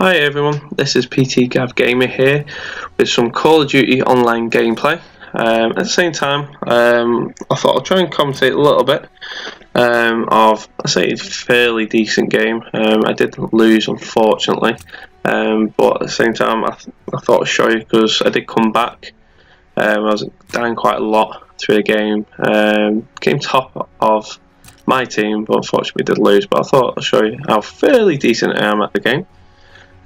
Hi everyone, this is PT Gav Gamer here with some Call of Duty Online gameplay. At the same time, I thought I'll try and commentate a little bit of, I say, a fairly decent game. I did lose, unfortunately, but at the same time, I thought I'd show you because I did come back. I was down quite a lot through the game. Came top of my team, but unfortunately did lose. But I thought I'd show you how fairly decent I am at the game.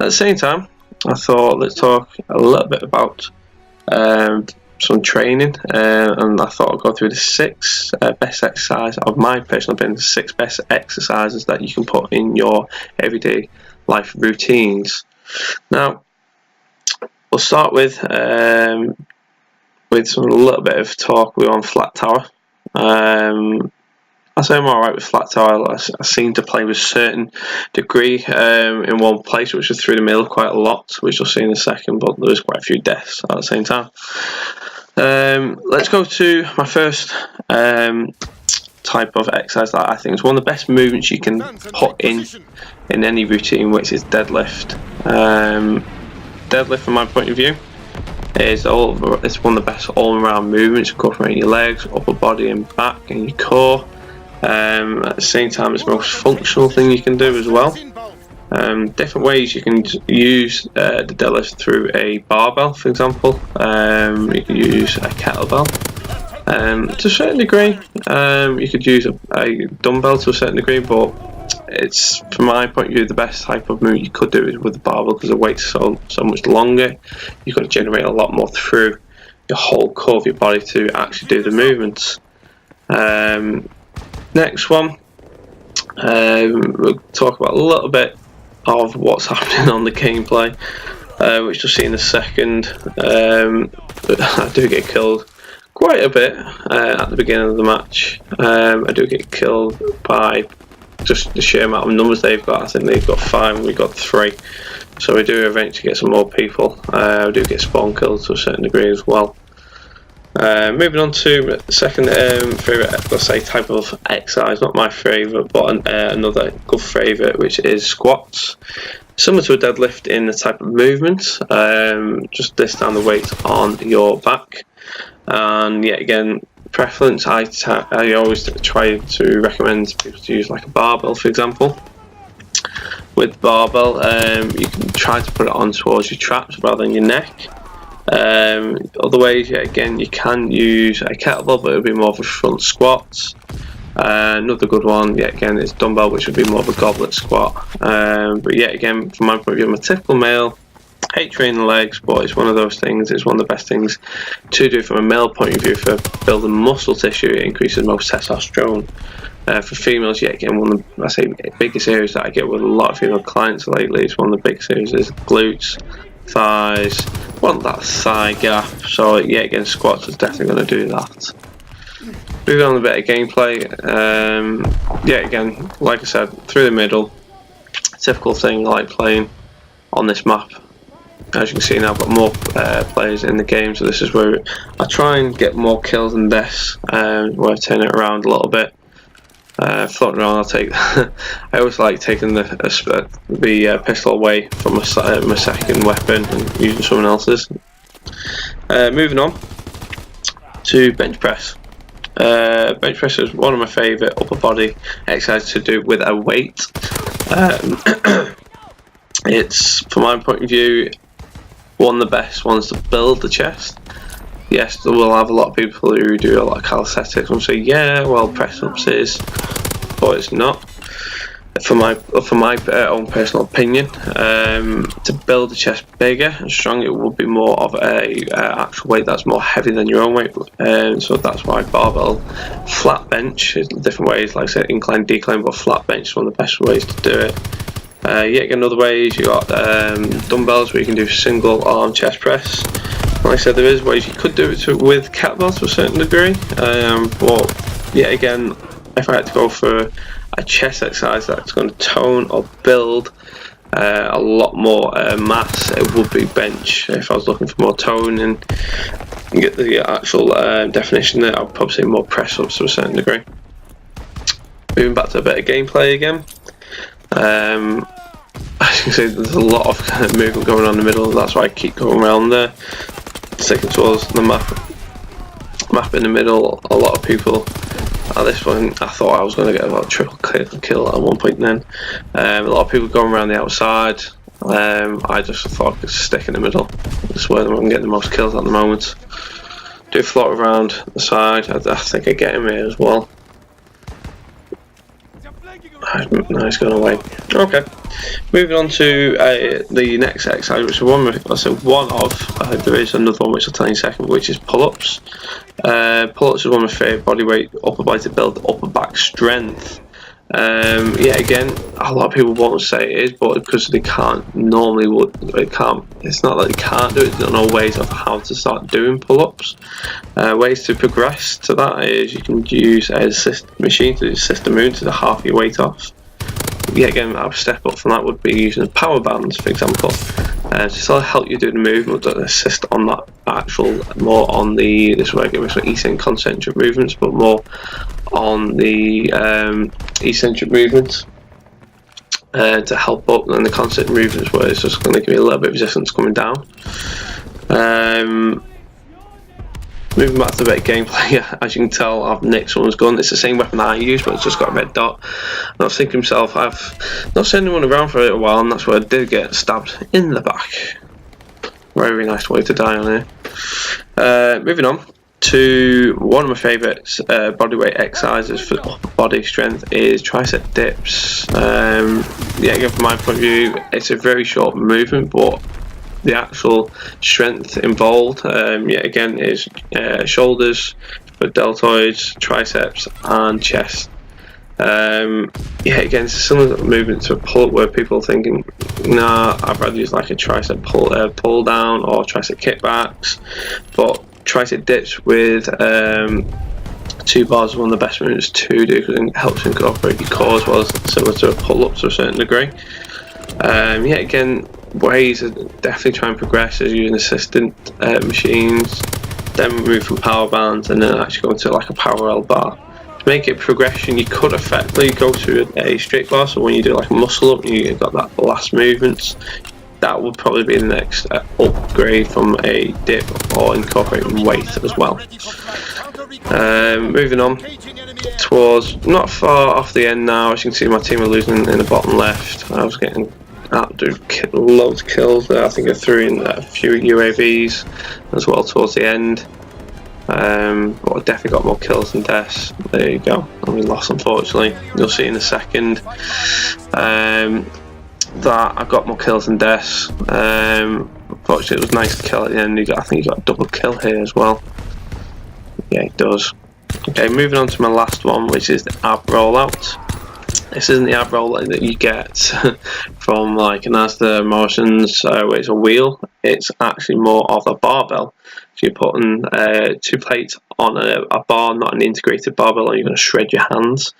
At the same time, I thought let's talk a little bit about some training, and I thought I'd go through the 6 best exercises of my personal opinion, the 6 best exercises that you can put in your everyday life routines. Now, we'll start with some little bit of talk on Flat Tower. I say I'm alright with Flat Tower. I seem to play with a certain degree in one place, which is through the middle quite a lot, which you'll see in a second, but there's quite a few deaths at the same time. Let's go to my first type of exercise that I think is one of the best movements you can put in any routine, which is deadlift. Deadlift, from my point of view, it's one of the best all-around movements, covering your legs, upper body and back, and your core. At the same time, it's the most functional thing you can do as well. Different ways you can use the deadlift through a barbell, for example. You can use a kettlebell to a certain degree. You could use a dumbbell to a certain degree, but it's, from my point of view, the best type of movement you could do is with the barbell, because the weight's so much longer. You've got to generate a lot more through your whole core of your body to actually do the movements. Next one, we'll talk about a little bit of what's happening on the gameplay, which you'll see in a second. I do get killed quite a bit at the beginning of the match. I do get killed by just the sheer amount of numbers they've got. I think they've got 5 and we've got 3, so we do eventually get some more people. I do get spawn killed to a certain degree as well. Moving on to the second favourite, let's say, type of exercise, not my favourite, but another good favourite, which is squats. Similar to a deadlift in the type of movement, just this down the weight on your back. And yet again, preference, I always try to recommend people to use like a barbell, for example. With barbell, you can try to put it on towards your traps rather than your neck. Other ways, yeah, again, you can use a kettlebell, but it would be more of a front squat. Another good one, yet again, is dumbbell, which would be more of a goblet squat. But yet again, from my point of view, I'm a typical male. Hate training the legs, but it's one of those things. It's one of the best things to do from a male point of view for building muscle tissue. It increases most testosterone. For females, yet again, one of the biggest areas that I get with a lot of female clients lately is one of the biggest areas is glutes, thighs, want that thigh gap. So yeah, again, squats is definitely going to do that. Moving on a bit of gameplay. Yeah, again, like I said, through the middle, typical thing I like playing on this map. As you can see now, I've got more players in the game, so this is where I try and get more kills than deaths, where I turn it around a little bit. Floating around, I'll take. I always like taking the pistol away from my second weapon and using someone else's. Moving on to bench press. Bench press is one of my favourite upper body exercises to do with a weight. It's, from my point of view, one of the best ones to build the chest. Yes, we'll have a lot of people who do a lot of calisthenics and say, yeah, well, press-ups is, but it's not. For my own personal opinion, to build the chest bigger and stronger, it would be more of a actual weight that's more heavy than your own weight. So that's why barbell, flat bench is different ways, like I said, incline, decline, but flat bench is one of the best ways to do it. Yet again, other ways, you got dumbbells where you can do single arm chest press. Like I said, there is ways you could do it with kettlebells to a certain degree, but yet again, if I had to go for a chest exercise that's going to tone or build a lot more mass, it would be bench. If I was looking for more tone and get the actual definition there, I'd probably say more press ups to a certain degree. Moving back to a bit of gameplay again. as you can see, there's a lot of kind of movement going on in the middle. That's why I keep going around there, sticking towards the map in the middle. A lot of people at this point, I thought I was going to get about triple kill at one point. Then a lot of people going around the outside. I just thought I could stick in the middle. That's where I'm getting the most kills at the moment. Do float around the side. I think I get him here as well. Nice, going away. Okay, moving on to the next exercise, which is one of. There is another one which I'll tell you in a second, which is pull-ups. Pull-ups is one of my favourite bodyweight upper body to build upper back strength. Yeah, again, a lot of people won't say it is, but because they can't normally, it's not that they can't do it, they don't know ways of how to start doing pull-ups. Ways to progress to that is you can use a machine to assist the movement to the half your weight off. Yeah, again, a step up from that would be using power bands, for example, to sort of help you do the movement, but assist on that actual, more on the, this way I get eccentric concentric movements, but more on the eccentric movements to help up, and the concentric movements where it's just going to give you a little bit of resistance coming down. Moving back to a bit of gameplay, as you can tell, I've nicked someone's gun. It's the same weapon that I use, but it's just got a red dot. And I was thinking to myself, I've not seen anyone around for a little while, and that's where I did get stabbed in the back. Very nice way to die on here. Moving on to one of my favourite bodyweight exercises for upper body strength is tricep dips. Yeah, again, from my point of view, it's a very short movement, but the actual strength involved, yeah, again, is shoulders, but deltoids, triceps, and chest. Yeah, again, it's a similar movement to a pull-up where people are thinking, nah, I'd rather use like a tricep pull down or tricep kickbacks, but tricep dips with 2 bars is one of the best movements to do because it helps incorporate your core as well, as similar to a pull-up to a certain degree. Yeah, again, ways to definitely try and progress is using assistant machines, then move from power bands, and then actually go into like a parallel bar. To make it progression, you could effectively go to a straight bar, so when you do like a muscle up and you've got that last movements, that would probably be the next upgrade from a dip or incorporating weight as well. Moving on towards not far off the end now, as you can see my team are losing in the bottom left. I was getting loads of kills there. I think I threw in a few UAVs as well towards the end. But I definitely got more kills than deaths. There you go. And we lost, unfortunately. You'll see in a second that I got more kills than deaths. Unfortunately, it was nice to kill at the end. I think you got a double kill here as well. Yeah, it does. Okay, moving on to my last one, which is the ab rollout. This isn't the ab rollout that you get from like an Asda Morrison's where it's a wheel. It's actually more of a barbell. So you're putting 2 plates on a bar, not an integrated barbell, and you're going to shred your hands.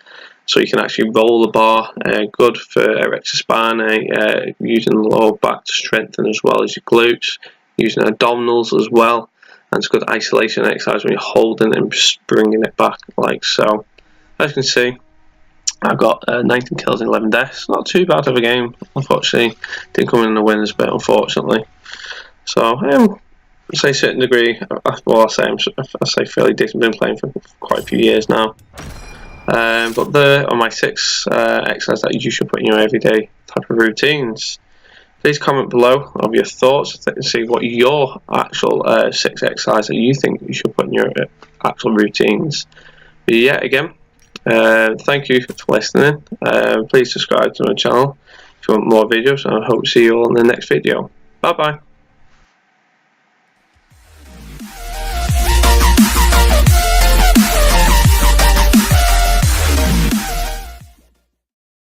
So you can actually roll the bar, good for erector spinae, using the lower back to strengthen as well as your glutes, using abdominals as well, and it's good isolation exercise when you're holding and bringing it back like so. As you can see, I've got 19 kills and 11 deaths. Not too bad of a game, unfortunately. Didn't come in the winners bit, unfortunately. So, I'd say a certain degree, well, I say fairly decent. Been playing for quite a few years now. But there are my 6 exercises that you should put in your everyday type of routines. Please comment below of your thoughts to see what your actual 6 exercises that you think you should put in your actual routines. But yeah, again, thank you for listening. Please subscribe to my channel if you want more videos, and I hope to see you all in the next video. Bye bye.